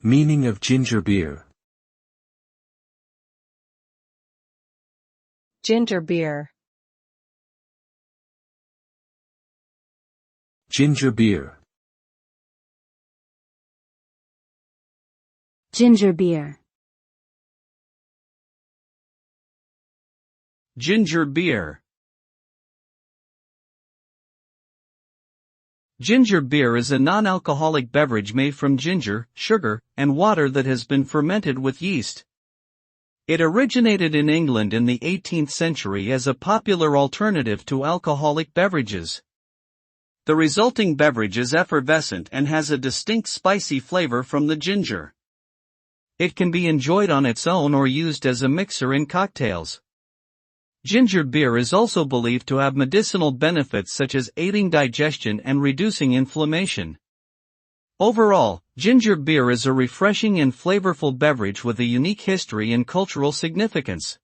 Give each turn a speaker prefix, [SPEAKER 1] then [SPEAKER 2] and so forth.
[SPEAKER 1] Meaning of ginger beer.
[SPEAKER 2] Ginger beer.
[SPEAKER 1] Ginger beer.
[SPEAKER 3] Ginger beer.
[SPEAKER 4] Ginger beer. Ginger beer is a non-alcoholic beverage made from ginger, sugar, and water that has been fermented with yeast. It originated in England in the 18th century as a popular alternative to alcoholic beverages. The resulting beverage is effervescent and has a distinct spicy flavor from the ginger. It can be enjoyed on its own or used as a mixer in cocktails. Ginger beer is also believed to have medicinal benefits such as aiding digestion and reducing inflammation. Overall, ginger beer is a refreshing and flavorful beverage with a unique history and cultural significance.